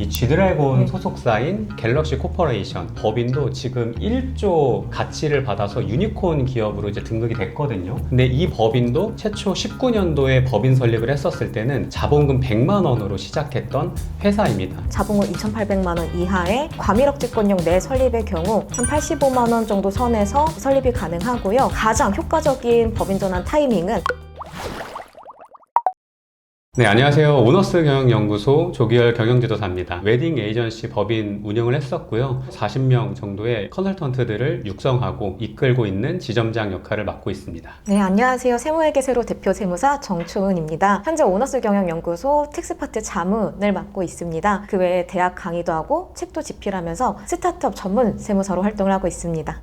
이 G드래곤 소속사인 갤럭시 코퍼레이션 법인도 지금 1조 가치를 받아서 유니콘 기업으로 이제 등극이 됐거든요. 근데 이 법인도 최초 19년도에 법인 설립을 했었을 때는 자본금 100만 원으로 시작했던 회사입니다. 자본금 2,800만 원 이하의 과밀억 집권용 내 설립의 경우 한 85만 원 정도 선에서 설립이 가능하고요. 가장 효과적인 법인 전환 타이밍은 네, 안녕하세요. 오너스 경영연구소 조기열 경영지도사입니다. 웨딩 에이전시 법인 운영을 했었고요. 40명 정도의 컨설턴트들을 육성하고 이끌고 있는 지점장 역할을 맡고 있습니다. 네, 안녕하세요. 세무회계세로 대표 세무사 정초은입니다. 현재 오너스 경영연구소 텍스파트 자문을 맡고 있습니다. 그 외에 대학 강의도 하고 책도 집필하면서 스타트업 전문 세무사로 활동을 하고 있습니다.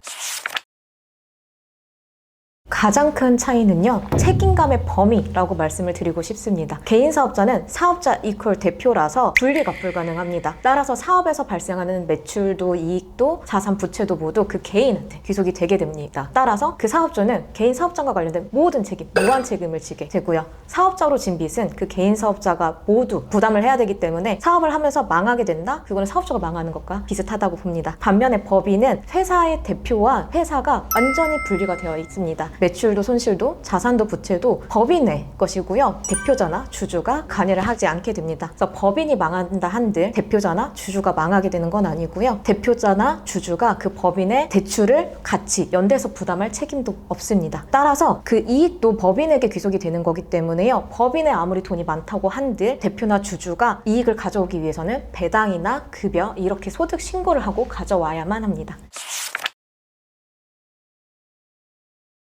가장 큰 차이는요, 책임감의 범위라고 말씀을 드리고 싶습니다. 개인 사업자는 사업자 이퀄 대표라서 분리가 불가능합니다. 따라서 사업에서 발생하는 매출도 이익도 자산 부채도 모두 그 개인한테 귀속이 되게 됩니다. 따라서 그 사업주는 개인 사업장과 관련된 모든 책임, 무한 책임을 지게 되고요. 사업자로 진 빚은 그 개인 사업자가 모두 부담을 해야 되기 때문에 사업을 하면서 망하게 된다? 그거는 사업주가 망하는 것과 비슷하다고 봅니다. 반면에 법인은 회사의 대표와 회사가 완전히 분리가 되어 있습니다. 매출도 손실도 자산도 부채도 법인의 것이고요. 대표자나 주주가 관여를 하지 않게 됩니다. 그래서 법인이 망한다 한들 대표자나 주주가 망하게 되는 건 아니고요. 대표자나 주주가 그 법인의 대출을 같이 연대해서 부담할 책임도 없습니다. 따라서 그 이익도 법인에게 귀속이 되는 거기 때문에요. 법인에 아무리 돈이 많다고 한들 대표나 주주가 이익을 가져오기 위해서는 배당이나 급여 이렇게 소득 신고를 하고 가져와야만 합니다.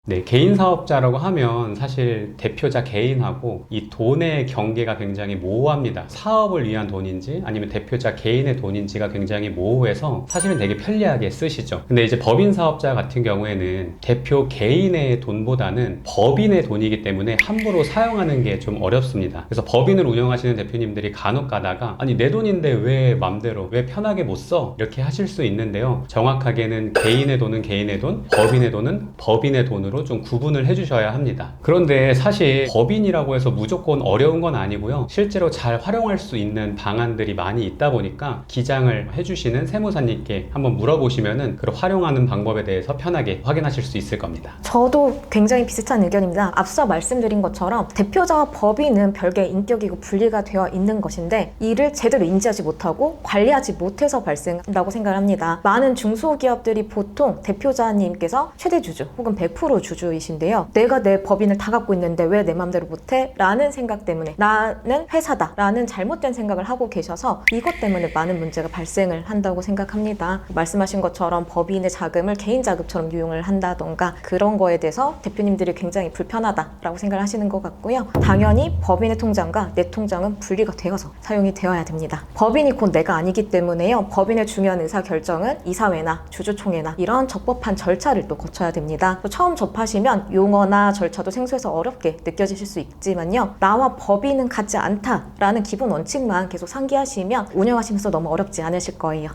네, 개인 사업자라고 하면 사실 대표자 개인하고 이 돈의 경계가 굉장히 모호합니다. 사업을 위한 돈인지 아니면 대표자 개인의 돈인지가 굉장히 모호해서 사실은 되게 편리하게 쓰시죠. 근데 이제 법인 사업자 같은 경우에는 대표 개인의 돈보다는 법인의 돈이기 때문에 함부로 사용하는 게 좀 어렵습니다. 그래서 법인을 운영하시는 대표님들이 간혹 가다가 아니 내 돈인데 왜 맘대로 왜 편하게 못 써? 이렇게 하실 수 있는데요. 정확하게는 개인의 돈은 개인의 돈, 법인의 돈은 법인의 돈으로 좀 구분을 해주셔야 합니다. 그런데 사실 법인이라고 해서 무조건 어려운 건 아니고요. 실제로 잘 활용할 수 있는 방안들이 많이 있다 보니까 기장을 해주시는 세무사님께 한번 물어보시면은 그 활용하는 방법에 대해서 편하게 확인하실 수 있을 겁니다. 저도 굉장히 비슷한 의견입니다. 앞서 말씀드린 것처럼 대표자와 법인은 별개의 인격이고 분리가 되어 있는 것인데 이를 제대로 인지하지 못하고 관리하지 못해서 발생한다고 생각을 합니다. 많은 중소기업들이 보통 대표자님께서 최대 주주 혹은 100% 주주이신데요. 내가 내 법인을 다 갖고 있는데 왜 내 맘대로 못해? 라는 생각 때문에 나는 회사다 라는 잘못된 생각을 하고 계셔서 이것 때문에 많은 문제가 발생을 한다고 생각합니다. 말씀하신 것처럼 법인의 자금을 개인 자금처럼 유용을 한다던가 그런 거에 대해서 대표님들이 굉장히 불편하다라고 생각을 하시는 것 같고요. 당연히 법인의 통장과 내 통장은 분리가 되어서 사용이 되어야 됩니다. 법인이 곧 내가 아니기 때문에요. 법인의 중요한 의사결정은 이사회나 주주총회나 이런 적법한 절차를 또 거쳐야 됩니다. 처음 접하시면 용어나 절차도 생소해서 어렵게 느껴지실 수 있지만요. 나와 법인은 같지 않다라는 기본 원칙만 계속 상기하시면 운영하시면서 너무 어렵지 않으실 거예요.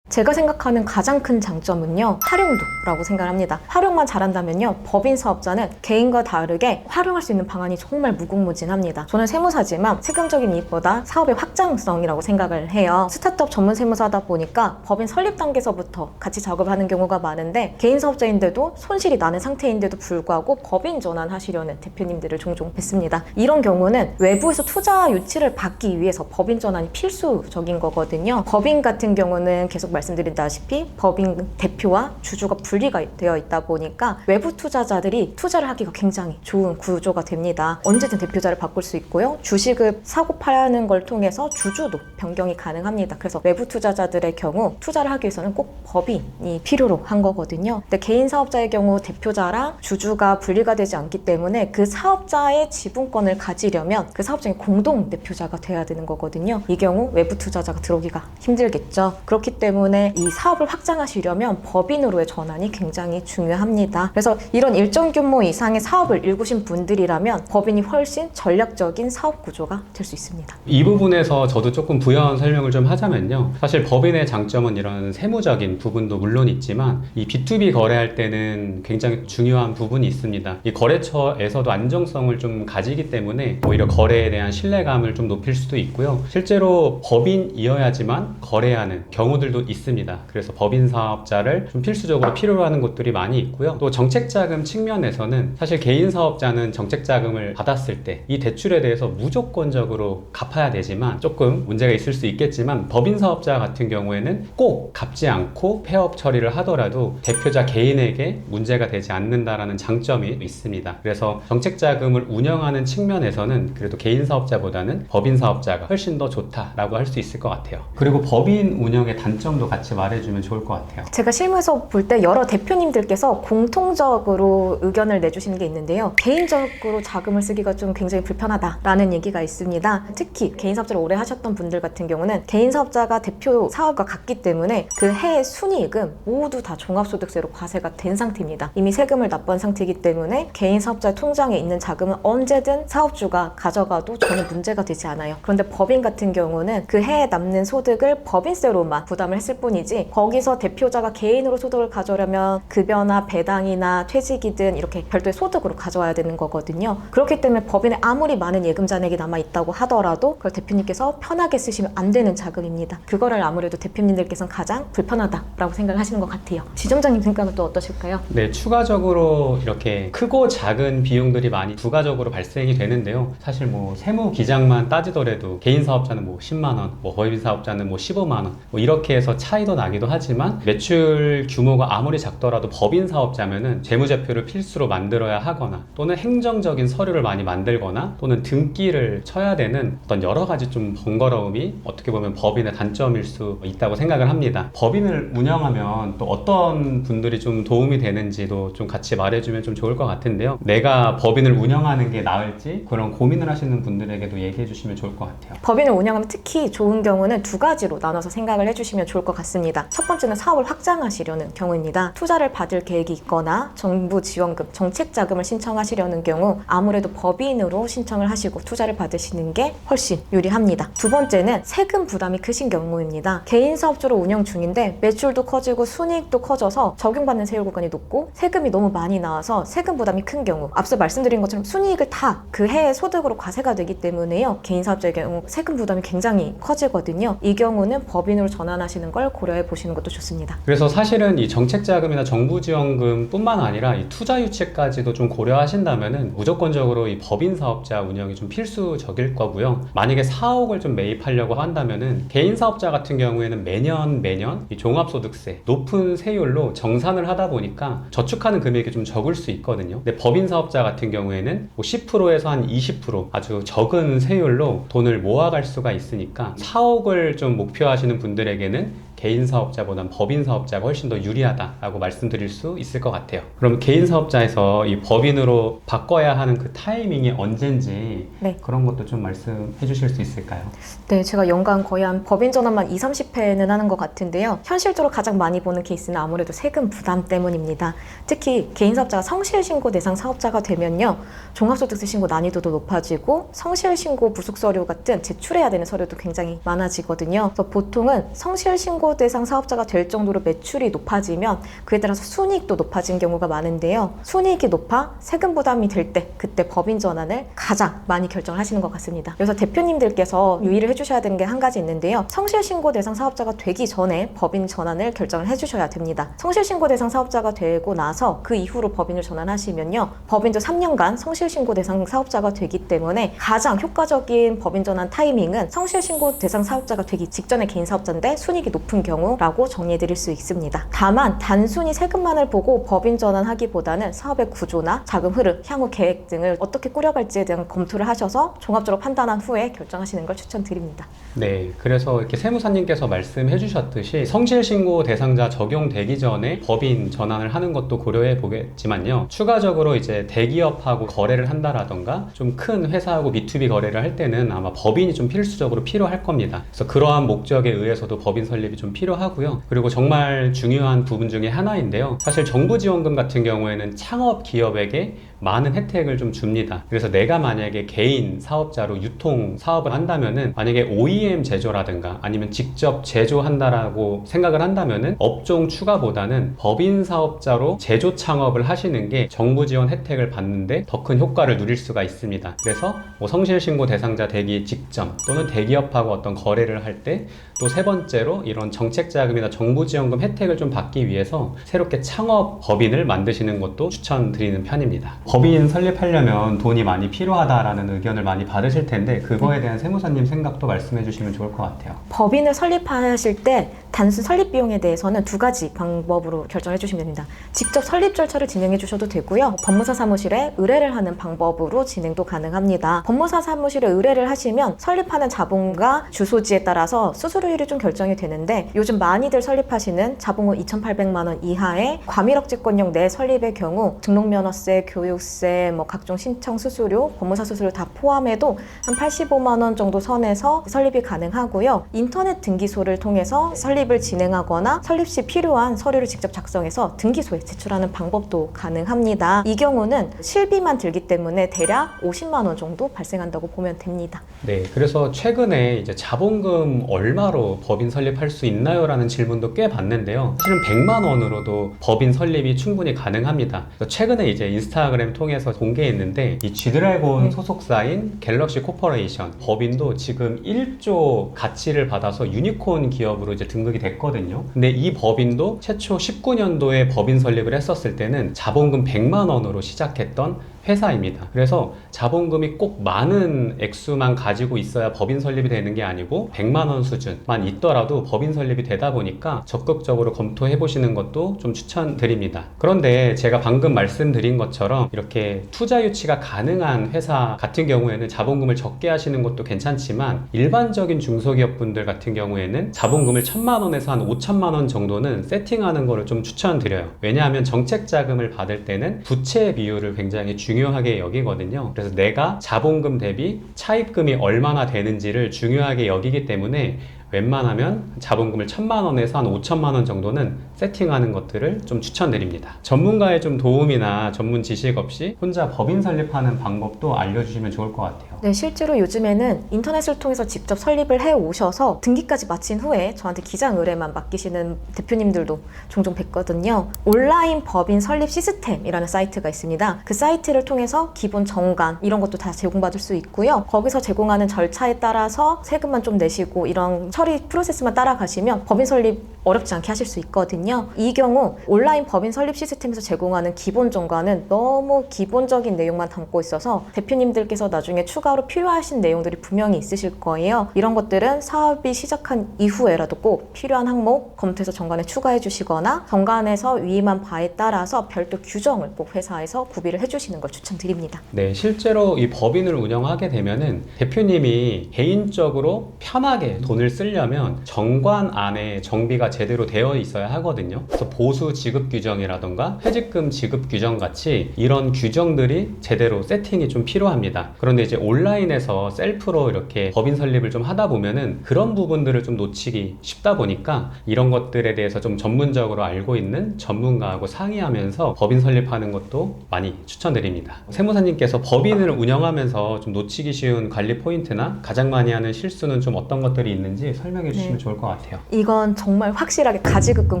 제가 생각하는 가장 큰 장점은요, 활용도라고 생각합니다. 활용만 잘한다면요, 법인 사업자는 개인과 다르게 활용할 수 있는 방안이 정말 무궁무진합니다. 저는 세무사지만 세금적인 이익보다 사업의 확장성이라고 생각을 해요. 스타트업 전문 세무사다 보니까 법인 설립 단계에서부터 같이 작업을 하는 경우가 많은데 개인 사업자인데도 손실이 나는 상태인데도 불구하고 법인 전환하시려는 대표님들을 종종 뵙습니다. 이런 경우는 외부에서 투자 유치를 받기 위해서 법인 전환이 필수적인 거거든요. 법인 같은 경우는 계속 말씀드린다시피 법인 대표와 주주가 분리가 되어 있다 보니까 외부 투자자들이 투자를 하기가 굉장히 좋은 구조가 됩니다. 언제든 대표자를 바꿀 수 있고요. 주식을 사고 파는 걸 통해서 주주도 변경이 가능합니다. 그래서 외부 투자자들의 경우 투자를 하기 위해서는 꼭 법인이 필요로 한 거거든요. 근데 개인 사업자의 경우 대표자랑 주주가 분리가 되지 않기 때문에 그 사업자의 지분권을 가지려면 그 사업장의 공동 대표자가 돼야 되는 거거든요. 이 경우 외부 투자자가 들어오기가 힘들겠죠. 그렇기 때문에 때문에 이 사업을 확장하시려면 법인으로의 전환이 굉장히 중요합니다. 그래서 이런 일정 규모 이상의 사업을 일구신 분들이라면 법인이 훨씬 전략적인 사업 구조가 될 수 있습니다. 이 부분에서 저도 조금 부연 설명을 좀 하자면요. 사실 법인의 장점은 이런 세무적인 부분도 물론 있지만 이 B2B 거래할 때는 굉장히 중요한 부분이 있습니다. 이 거래처에서도 안정성을 좀 가지기 때문에 오히려 거래에 대한 신뢰감을 좀 높일 수도 있고요. 실제로 법인이어야지만 거래하는 경우들도 있습니다. 그래서 법인 사업자를 좀 필수적으로 필요로 하는 곳들이 많이 있고요. 또 정책자금 측면에서는 사실 개인 사업자는 정책자금을 받았을 때 이 대출에 대해서 무조건적으로 갚아야 되지만 조금 문제가 있을 수 있겠지만 법인 사업자 같은 경우에는 꼭 갚지 않고 폐업 처리를 하더라도 대표자 개인에게 문제가 되지 않는다라는 장점이 있습니다. 그래서 정책자금을 운영하는 측면에서는 그래도 개인 사업자보다는 법인 사업자가 훨씬 더 좋다라고 할 수 있을 것 같아요. 그리고 법인 운영의 단점도 같이 말해주면 좋을 것 같아요. 제가 실무에서 볼 때 여러 대표님들께서 공통적으로 의견을 내주시는 게 있는데요. 개인적으로 자금을 쓰기가 좀 굉장히 불편하다라는 얘기가 있습니다. 특히 개인 사업자를 오래 하셨던 분들 같은 경우는 개인 사업자가 대표 사업과 같기 때문에 그 해의 순이익은 모두 다 종합소득세로 과세가 된 상태입니다. 이미 세금을 납부한 상태이기 때문에 개인 사업자의 통장에 있는 자금은 언제든 사업주가 가져가도 전혀 문제가 되지 않아요. 그런데 법인 같은 경우는 그 해에 남는 소득을 법인세로만 부담을 했을 뿐이지 거기서 대표자가 개인으로 소득을 가져오려면 급여나 배당이나 퇴직이든 이렇게 별도의 소득으로 가져와야 되는 거거든요. 그렇기 때문에 법인에 아무리 많은 예금 잔액이 남아 있다고 하더라도 그걸 대표님께서 편하게 쓰시면 안 되는 자금입니다. 그거를 아무래도 대표님들께서는 가장 불편하다라고 생각하시는 것 같아요. 지점장님 생각은 또 어떠실까요? 네, 추가적으로 이렇게 크고 작은 비용들이 많이 부가적으로 발생이 되는데요. 사실 뭐 세무 기장만 따지더라도 개인 사업자는 뭐 10만 원, 뭐 법인 사업자는 뭐 15만 원, 뭐 이렇게 해서 차이도 나기도 하지만 매출 규모가 아무리 작더라도 법인 사업자면은 재무제표를 필수로 만들어야 하거나 또는 행정적인 서류를 많이 만들거나 또는 등기를 쳐야 되는 어떤 여러 가지 좀 번거로움이 어떻게 보면 법인의 단점일 수 있다고 생각을 합니다. 법인을 운영하면 또 어떤 분들이 좀 도움이 되는지도 좀 같이 말해주면 좀 좋을 것 같은데요. 내가 법인을 운영하는 게 나을지 그런 고민을 하시는 분들에게도 얘기해 주시면 좋을 것 같아요. 법인을 운영하면 특히 좋은 경우는 두 가지로 나눠서 생각을 해주시면 좋을 것 같습니다. 첫 번째는 사업을 확장하시려는 경우입니다. 투자를 받을 계획이 있거나 정부 지원금, 정책 자금을 신청하시려는 경우 아무래도 법인으로 신청을 하시고 투자를 받으시는 게 훨씬 유리합니다. 두 번째는 세금 부담이 크신 경우입니다. 개인 사업주로 운영 중인데 매출도 커지고 순이익도 커져서 적용받는 세율 구간이 높고 세금이 너무 많이 나와서 세금 부담이 큰 경우, 앞서 말씀드린 것처럼 순이익을 다 그 해의 소득으로 과세가 되기 때문에요. 개인 사업자의 경우 세금 부담이 굉장히 커지거든요. 이 경우는 법인으로 전환하시는 걸 고려해 보시는 것도 좋습니다. 그래서 사실은 이 정책자금이나 정부지원금 뿐만 아니라 이 투자 유치까지도 좀 고려하신다면은 무조건적으로 이 법인 사업자 운영이 좀 필수적일 거고요. 만약에 4억을 좀 매입하려고 한다면은 개인 사업자 같은 경우에는 매년 이 종합소득세 높은 세율로 정산을 하다 보니까 저축하는 금액이 좀 적을 수 있거든요. 근데 법인 사업자 같은 경우에는 뭐 10%에서 한 20% 아주 적은 세율로 돈을 모아갈 수가 있으니까 4억을 좀 목표하시는 분들에게는 개인 사업자보다는 법인 사업자가 훨씬 더 유리하다라고 말씀드릴 수 있을 것 같아요. 그럼 개인 사업자에서 이 법인으로 바꿔야 하는 그 타이밍이 언젠지 네. 그런 것도 좀 말씀해 주실 수 있을까요? 네, 제가 연간 거의 한 법인 전환만 20-30회는 하는 것 같은데요. 현실적으로 가장 많이 보는 케이스는 아무래도 세금 부담 때문입니다. 특히 개인 사업자가 성실신고 대상 사업자가 되면요. 종합소득세 신고 난이도도 높아지고 성실신고 부속서류 같은 제출해야 되는 서류도 굉장히 많아지거든요. 그래서 보통은 성실신고 대상 사업자가 될 정도로 매출이 높아지면 그에 따라서 순이익도 높아진 경우가 많은데요. 순이익이 높아 세금 부담이 될 때 그때 법인 전환을 가장 많이 결정을 하시는 것 같습니다. 그래서 대표님들께서 유의를 해주셔야 되는 게 한 가지 있는데요. 성실신고 대상 사업자가 되기 전에 법인 전환을 결정을 해주셔야 됩니다. 성실신고 대상 사업자가 되고 나서 그 이후로 법인을 전환하시면요. 법인도 3년간 성실신고 대상 사업자가 되기 때문에 가장 효과적인 법인 전환 타이밍은 성실신고 대상 사업자가 되기 직전의 개인 사업자인데 순이익이 높은 경우라고 정리해드릴 수 있습니다. 다만 단순히 세금만을 보고 법인 전환하기보다는 사업의 구조나 자금 흐름, 향후 계획 등을 어떻게 꾸려갈지에 대한 검토를 하셔서 종합적으로 판단한 후에 결정하시는 걸 추천드립니다. 네, 그래서 이렇게 세무사님께서 말씀해 주셨듯이 성실신고 대상자 적용되기 전에 법인 전환을 하는 것도 고려해 보겠지만요. 추가적으로 이제 대기업하고 거래를 한다라던가 좀 큰 회사하고 B2B 거래를 할 때는 아마 법인이 좀 필수적으로 필요할 겁니다. 그래서 그러한 목적에 의해서도 법인 설립이 좀 필요하고요. 그리고 정말 중요한 부분 중에 하나인데요. 사실 정부 지원금 같은 경우에는 창업 기업에게 많은 혜택을 좀 줍니다. 그래서 내가 만약에 개인 사업자로 유통 사업을 한다면은, 만약에 OEM 제조라든가 아니면 직접 제조한다라고 생각을 한다면은 업종 추가보다는 법인 사업자로 제조 창업을 하시는 게 정부 지원 혜택을 받는데 더 큰 효과를 누릴 수가 있습니다. 그래서 뭐 성실신고 대상자 되기 직전 또는 대기업하고 어떤 거래를 할 때, 또 세 번째로 이런 정책자금이나 정부 지원금 혜택을 좀 받기 위해서 새롭게 창업 법인을 만드시는 것도 추천드리는 편입니다. 법인 설립하려면 돈이 많이 필요하다라는 의견을 많이 받으실 텐데, 그거에 대한 세무사님 생각도 말씀해 주시면 좋을 것 같아요. 법인을 설립하실 때 단순 설립 비용에 대해서는 두 가지 방법으로 결정해 주시면 됩니다. 직접 설립 절차를 진행해 주셔도 되고요. 법무사 사무실에 의뢰를 하는 방법으로 진행도 가능합니다. 법무사 사무실에 의뢰를 하시면 설립하는 자본과 주소지에 따라서 수수료율이 좀 결정이 되는데, 요즘 많이들 설립하시는 자본금 2,800만 원 이하의 과밀억제권형 내 설립의 경우 등록면허세, 교육세, 뭐 각종 신청 수수료, 법무사 수수료 다 포함해도 한 85만 원 정도 선에서 설립이 가능하고요. 인터넷 등기소를 통해서 설립을 진행하거나 설립 시 필요한 서류를 직접 작성해서 등기소에 제출하는 방법도 가능합니다. 이 경우는 실비만 들기 때문에 대략 50만 원 정도 발생한다고 보면 됩니다. 네, 그래서 최근에 이제 자본금 얼마로 법인 설립할 수 있나요? 라는 질문도 꽤 받는데요. 사실은 100만 원으로도 법인 설립이 충분히 가능합니다. 그래서 최근에 이제 인스타그램 통해서 공개했는데, 이 G드래곤 소속사인 갤럭시 코퍼레이션 법인도 지금 1조 가치를 받아서 유니콘 기업으로 이제 등극이 됐거든요. 근데 이 법인도 최초 19년도에 법인 설립을 했었을 때는 자본금 100만 원으로 시작했던 회사입니다. 그래서 자본금이 꼭 많은 액수만 가지고 있어야 법인 설립이 되는 게 아니고 100만 원 수준만 있더라도 법인 설립이 되다 보니까 적극적으로 검토해 보시는 것도 좀 추천드립니다. 그런데 제가 방금 말씀드린 것처럼 이렇게 투자 유치가 가능한 회사 같은 경우에는 자본금을 적게 하시는 것도 괜찮지만, 일반적인 중소기업 분들 같은 경우에는 자본금을 1,000만 원에서 한 5천만 원 정도는 세팅하는 거를 좀 추천드려요. 왜냐하면 정책 자금을 받을 때는 부채 비율을 굉장히 중요하게 여기거든요. 그래서 내가 자본금 대비 차입금이 얼마나 되는지를 중요하게 여기기 때문에 웬만하면 자본금을 1,000만 원에서 한 5천만 원 정도는 세팅하는 것들을 좀 추천드립니다. 전문가의 좀 도움이나 전문 지식 없이 혼자 법인 설립하는 방법도 알려주시면 좋을 것 같아요. 네, 실제로 요즘에는 인터넷을 통해서 직접 설립을 해 오셔서 등기까지 마친 후에 저한테 기장 의뢰만 맡기시는 대표님들도 종종 뵙거든요. 온라인 법인 설립 시스템이라는 사이트가 있습니다. 그 사이트를 통해서 기본 정관 이런 것도 다 제공받을 수 있고요. 거기서 제공하는 절차에 따라서 세금만 좀 내시고 이런 처리 프로세스만 따라가시면 법인 설립 어렵지 않게 하실 수 있거든요. 이 경우 온라인 법인 설립 시스템에서 제공하는 기본 정관은 너무 기본적인 내용만 담고 있어서 대표님들께서 나중에 추가로 필요하신 내용들이 분명히 있으실 거예요. 이런 것들은 사업이 시작한 이후에라도 꼭 필요한 항목 검토해서 정관에 추가해 주시거나 정관에서 위임한 바에 따라서 별도 규정을 꼭 회사에서 구비를 해주시는 걸 추천드립니다. 네, 실제로 이 법인을 운영하게 되면은 대표님이 개인적으로 편하게 돈을 쓰려면 정관 안에 정비가 제대로 되어 있어야 하거든요. 그래서 보수 지급 규정이라던가 퇴직금 지급 규정 같이 이런 규정들이 제대로 세팅이 좀 필요합니다. 그런데 이제 온라인에서 셀프로 이렇게 법인 설립을 좀 하다 보면은 그런 부분들을 좀 놓치기 쉽다 보니까 이런 것들에 대해서 좀 전문적으로 알고 있는 전문가하고 상의하면서 법인 설립하는 것도 많이 추천드립니다. 세무사님께서 법인을 운영하면서 좀 놓치기 쉬운 관리 포인트나 가장 많이 하는 실수는 좀 어떤 것들이 있는지 설명해 주시면 좋을 것 같아요. 이건 정말 확실하게 가지급금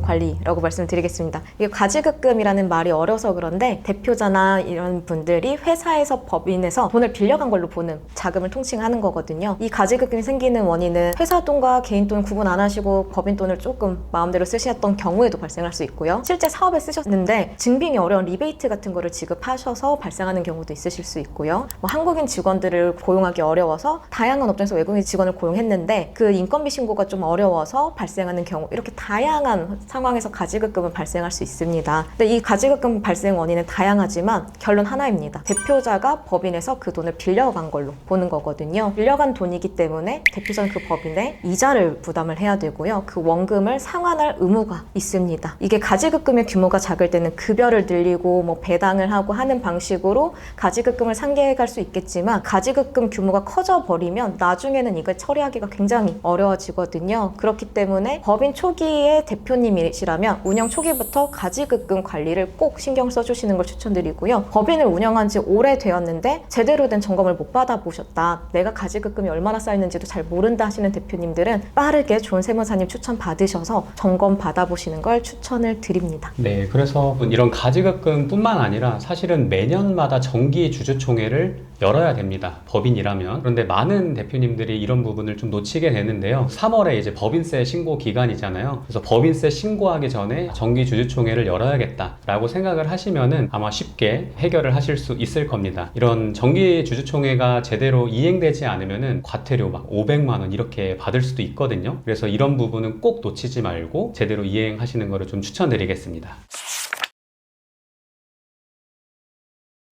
관리라고 말씀드리겠습니다. 이게 가지급금이라는 말이 어려서 그런데 대표자나 이런 분들이 회사에서 법인에서 돈을 빌려간 걸로 보는 자금을 통칭하는 거거든요. 이 가지급금이 생기는 원인은 회사 돈과 개인 돈 구분 안 하시고 법인 돈을 조금 마음대로 쓰셨던 경우에도 발생할 수 있고요. 실제 사업에 쓰셨는데 증빙이 어려운 리베이트 같은 거를 지급하셔서 발생하는 경우도 있으실 수 있고요. 뭐 한국인 직원들을 고용하기 어려워서 다양한 업종에서 외국인 직원을 고용했는데 그 인건비 신고가 좀 어려워서 발생하는 경우, 이렇게 다양한 상황에서 가지급금은 발생할 수 있습니다. 근데 이 가지급금 발생 원인은 다양하지만 결론 하나입니다. 대표자가 법인에서 그 돈을 빌려간 걸로 보는 거거든요. 빌려간 돈이기 때문에 대표자는 그 법인에 이자를 부담을 해야 되고요. 그 원금을 상환할 의무가 있습니다. 이게 가지급금의 규모가 작을 때는 급여를 늘리고 뭐 배당을 하고 하는 방식으로 가지급금을 상계해갈 수 있겠지만 가지급금 규모가 커져 버리면 나중에는 이걸 처리하기가 굉장히 어려워지거든요. 그렇기 때문에 법인 초기의 대표님이시라면 운영 초기부터 가지급금 관리를 꼭 신경 써주시는 걸 추천드리고요. 법인을 운영한 지 오래되었는데 제대로 된 점검을 못 받아보셨다. 내가 가지급금이 얼마나 쌓였는지도 잘 모른다 하시는 대표님들은 빠르게 좋은 세무사님 추천 받으셔서 점검 받아보시는 걸 추천을 드립니다. 네, 그래서 이런 가지급금뿐만 아니라 사실은 매년마다 정기 주주총회를 열어야 됩니다. 법인이라면. 그런데 많은 대표님들이 이런 부분을 좀 놓치게 되는데요. 3월에 이제 법인세 신고 기간이잖아요. 그래서 법인세 신고하기 전에 정기 주주총회를 열어야겠다라고 생각을 하시면은 아마 쉽게 해결을 하실 수 있을 겁니다. 이런 정기 주주총회가 제대로 이행되지 않으면은 과태료 막 500만 원 이렇게 받을 수도 있거든요. 그래서 이런 부분은 꼭 놓치지 말고 제대로 이행하시는 거를 좀 추천드리겠습니다.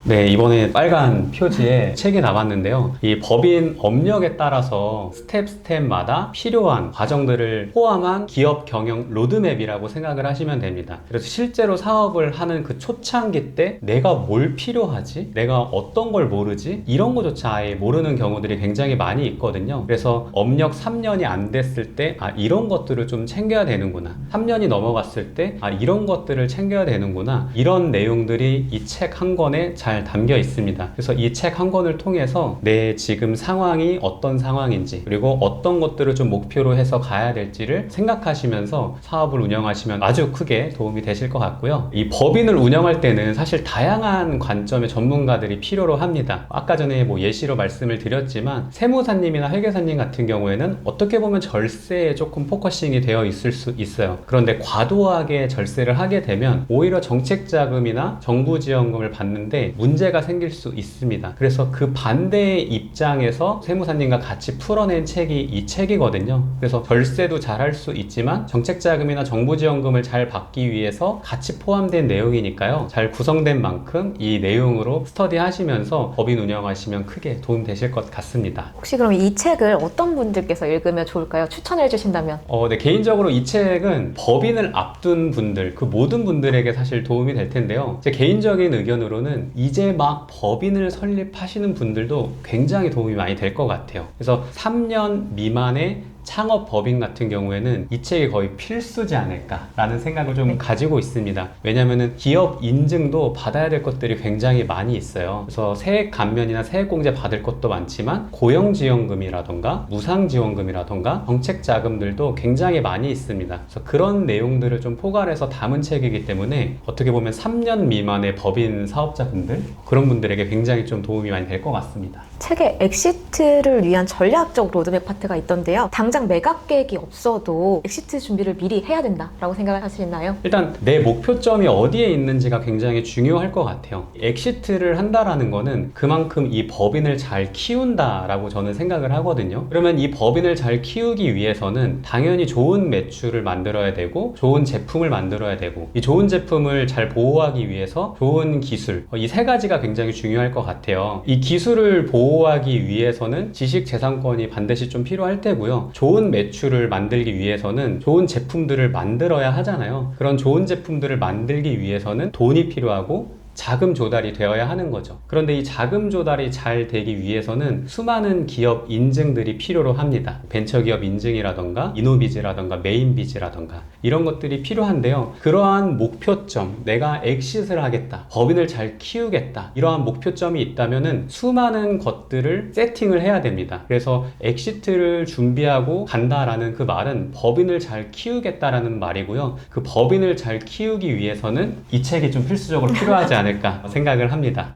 네, 이번에 빨간 표지에 책이 나왔는데요. 이 법인 업력에 따라서 스텝마다 필요한 과정들을 포함한 기업 경영 로드맵이라고 생각을 하시면 됩니다. 그래서 실제로 사업을 하는 그 초창기 때 내가 뭘 필요하지? 내가 어떤 걸 모르지? 이런 거조차 아예 모르는 경우들이 굉장히 많이 있거든요. 그래서 업력 3년이 안 됐을 때 이런 것들을 좀 챙겨야 되는구나. 3년이 넘어갔을 때 이런 것들을 챙겨야 되는구나. 이런 내용들이 이 책 한 권에 잘 담겨 있습니다. 그래서 이 책 한 권을 통해서 내 지금 상황이 어떤 상황인지 그리고 어떤 것들을 좀 목표로 해서 가야 될지를 생각하시면서 사업을 운영하시면 아주 크게 도움이 되실 것 같고요. 이 법인을 운영할 때는 사실 다양한 관점의 전문가들이 필요로 합니다. 아까 전에 뭐 예시로 말씀을 드렸지만 세무사님이나 회계사님 같은 경우에는 어떻게 보면 절세에 조금 포커싱이 되어 있을 수 있어요. 그런데 과도하게 절세를 하게 되면 오히려 정책자금이나 정부지원금을 받는데 문제가 생길 수 있습니다. 그래서 그 반대의 입장에서 세무사님과 같이 풀어낸 책이 이 책이거든요. 그래서 절세도 잘 할 수 있지만 정책자금이나 정부지원금을 잘 받기 위해서 같이 포함된 내용이니까요. 잘 구성된 만큼 이 내용으로 스터디하시면서 법인 운영하시면 크게 도움 되실 것 같습니다. 혹시 그럼 이 책을 어떤 분들께서 읽으면 좋을까요? 추천해 주신다면? 네, 개인적으로 이 책은 법인을 앞둔 분들, 그 모든 분들에게 사실 도움이 될 텐데요. 제 개인적인 의견으로는 이제 막 법인을 설립하시는 분들도 굉장히 도움이 많이 될 것 같아요. 그래서 3년 미만의 창업 법인 같은 경우에는 이 책이 거의 필수지 않을까라는 생각을 좀 가지고 있습니다. 왜냐면은 기업 인증도 받아야 될 것들이 굉장히 많이 있어요. 그래서 세액 감면이나 세액공제 받을 것도 많지만 고용지원금이라던가 무상지원금이라던가 정책자금들도 굉장히 많이 있습니다. 그래서 그런 내용들을 좀 포괄해서 담은 책이기 때문에 어떻게 보면 3년 미만의 법인 사업자분들 그런 분들에게 굉장히 좀 도움이 많이 될 것 같습니다. 책에 엑시트를 위한 전략적 로드맵 파트가 있던데요. 당장 매각 계획이 없어도 엑시트 준비를 미리 해야 된다라고 생각을 하시나요? 일단 내 목표점이 어디에 있는지가 굉장히 중요할 것 같아요. 엑시트를 한다라는 거는 그만큼 이 법인을 잘 키운다라고 저는 생각을 하거든요. 그러면 이 법인을 잘 키우기 위해서는 당연히 좋은 매출을 만들어야 되고 좋은 제품을 만들어야 되고 이 좋은 제품을 잘 보호하기 위해서 좋은 기술 이 세 가지가 굉장히 중요할 것 같아요. 이 기술을 보호하기 위해서는 지식재산권이 반드시 좀 필요할 테고요. 좋은 매출을 만들기 위해서는 좋은 제품들을 만들어야 하잖아요. 그런 좋은 제품들을 만들기 위해서는 돈이 필요하고 자금 조달이 되어야 하는 거죠. 그런데 이 자금 조달이 잘 되기 위해서는 수많은 기업 인증들이 필요로 합니다. 벤처기업 인증이라던가 이노비즈라던가 메인비즈라던가 이런 것들이 필요한데요. 그러한 목표점, 내가 엑싯을 하겠다, 법인을 잘 키우겠다 이러한 목표점이 있다면은 수많은 것들을 세팅을 해야 됩니다. 그래서 엑시트를 준비하고 간다라는 그 말은 법인을 잘 키우겠다라는 말이고요. 그 법인을 잘 키우기 위해서는 이 책이 좀 필수적으로 필요하지 않을까 생각을 합니다.